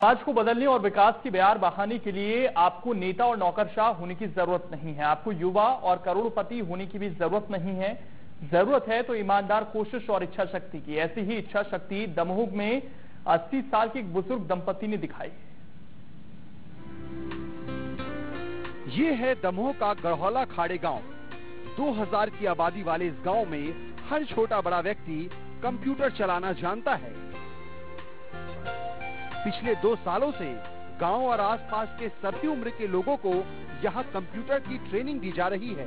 समाज को बदलने और विकास की बयार बहाने के लिए आपको नेता और नौकरशाह होने की जरूरत नहीं है। आपको युवा और करोड़पति होने की भी जरूरत नहीं है। जरूरत है तो ईमानदार कोशिश और इच्छा शक्ति की। ऐसी ही इच्छा शक्ति दमोह में 80 साल के एक बुजुर्ग दंपति ने दिखाई। ये है दमोह का गढ़ौला खाड़े गांव। 2000 की आबादी वाले इस गांव में हर छोटा बड़ा व्यक्ति कंप्यूटर चलाना जानता है। पिछले 2 सालों से गांव और आसपास के सभी उम्र के लोगों को यहां कंप्यूटर की ट्रेनिंग दी जा रही है,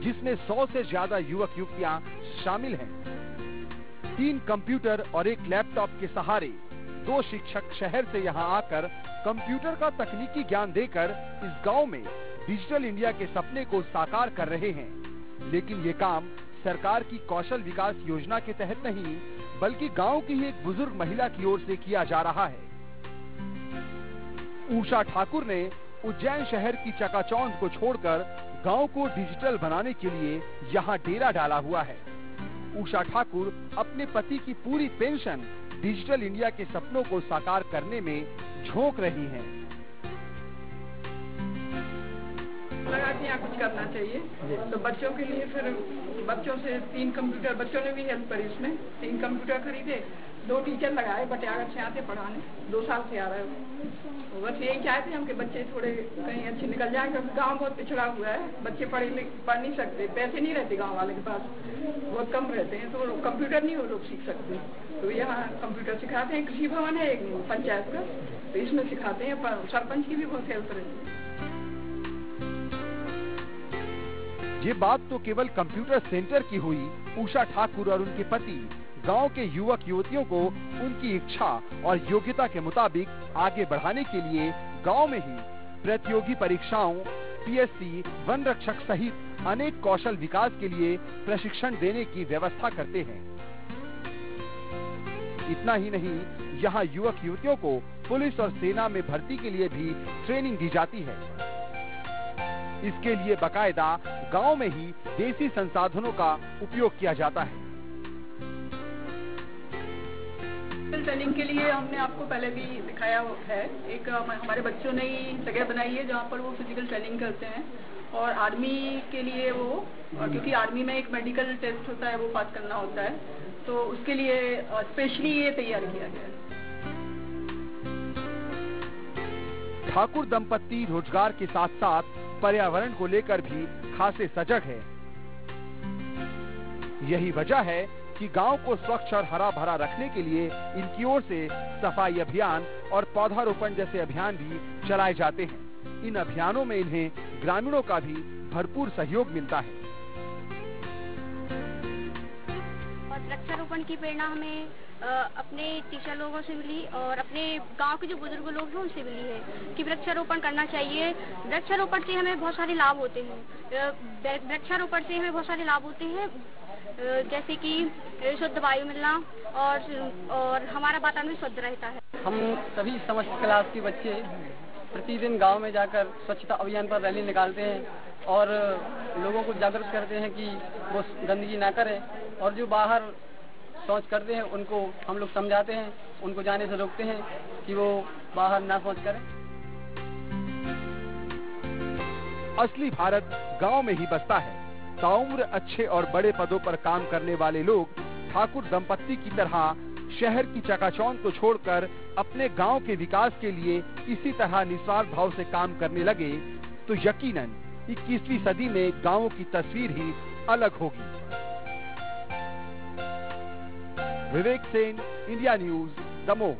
जिसमें 100 से ज्यादा युवक युवतियां शामिल हैं। 3 कंप्यूटर और 1 लैपटॉप के सहारे 2 शिक्षक शहर से यहां आकर कंप्यूटर का तकनीकी ज्ञान देकर इस गांव में डिजिटल इंडिया के सपने को साकार कर रहे हैं। लेकिन ये काम सरकार की कौशल विकास योजना के तहत नहीं, बल्कि गांव की ही एक बुजुर्ग महिला की ओर से किया जा रहा है। उषा ठाकुर ने उज्जैन शहर की चकाचौंध को छोड़कर गांव को डिजिटल बनाने के लिए यहां डेरा डाला हुआ है। उषा ठाकुर अपने पति की पूरी पेंशन डिजिटल इंडिया के सपनों को साकार करने में झोंक रही हैं। लगा कि यहाँ कुछ करना चाहिए, तो बच्चों के लिए फिर बच्चों से 3 कंप्यूटर, बच्चों ने भी हेल्प करी। इसमें 3 कंप्यूटर खरीदे, 2 टीचर लगाए, बटियागढ़ से आते पढ़ाने, 2 साल से आ रहे हो। बस यही चाहते हम कि बच्चे थोड़े कहीं अच्छे निकल जाए, क्योंकि गांव बहुत पिछड़ा हुआ है। बच्चे पढ़ नहीं सकते, पैसे नहीं रहते गांव वाले के पास, बहुत कम रहते हैं, तो कंप्यूटर नहीं वो लोग सीख सकते। तो यहाँ कंप्यूटर सिखाते हैं। कृषि भवन है एक पंचायत का, तो इसमें सिखाते हैं। सरपंच की भी बहुत हेल्प रहती है। ये बात तो केवल कंप्यूटर सेंटर की हुई। उषा ठाकुर और उनके पति गांव के युवक युवतियों को उनकी इच्छा और योग्यता के मुताबिक आगे बढ़ाने के लिए गांव में ही प्रतियोगी परीक्षाओं, पीएससी, वन रक्षक सहित अनेक कौशल विकास के लिए प्रशिक्षण देने की व्यवस्था करते हैं। इतना ही नहीं, यहाँ युवक युवतियों को पुलिस और सेना में भर्ती के लिए भी ट्रेनिंग दी जाती है। इसके लिए बकायदा गांव में ही देसी संसाधनों का उपयोग किया जाता है। ट्रेनिंग के लिए हमने आपको पहले भी दिखाया है। एक हमारे बच्चों ने ही जगह बनाई है जहाँ पर वो फिजिकल ट्रेनिंग करते हैं। और आर्मी के लिए वो, क्योंकि आर्मी में एक मेडिकल टेस्ट होता है, वो पास करना होता है, तो उसके लिए स्पेशली ये तैयार किया गया है। ठाकुर दंपत्ति रोजगार के साथ साथ पर्यावरण को लेकर भी खासे सजग है। यही वजह है कि गांव को स्वच्छ और हरा भरा रखने के लिए इनकी ओर से सफाई अभियान और पौधारोपण जैसे अभियान भी चलाए जाते हैं। इन अभियानों में इन्हें ग्रामीणों का भी भरपूर सहयोग मिलता है। और वृक्षारोपण की प्रेरणा हमें अपने टीचर लोगों से मिली और अपने गांव के जो बुजुर्ग लोग हैं उनसे मिली है कि वृक्षारोपण करना चाहिए। वृक्षारोपण से हमें बहुत सारे लाभ होते हैं। वृक्षारोपण से हमें बहुत सारे लाभ होते हैं, जैसे कि शुद्ध वायु मिलना और हमारा वातावरण भी शुद्ध रहता है। हम सभी समस्त क्लास के बच्चे प्रतिदिन गांव में जाकर स्वच्छता अभियान पर रैली निकालते हैं और लोगों को जागरूक करते हैं कि वो गंदगी ना करें, और जो बाहर शौच करते हैं उनको हम लोग समझाते हैं, उनको जाने से रोकते हैं कि वो बाहर ना शौच करें। असली भारत गांव में ही बसता है। ताउम्र अच्छे और बड़े पदों पर काम करने वाले लोग ठाकुर दंपत्ति की तरह शहर की चकाचौंध को छोड़कर अपने गांव के विकास के लिए इसी तरह निस्वार्थ भाव से काम करने लगे तो यकीनन 21वीं सदी में गांवों की तस्वीर ही अलग होगी। विवेक सेन, इंडिया न्यूज, दमोह।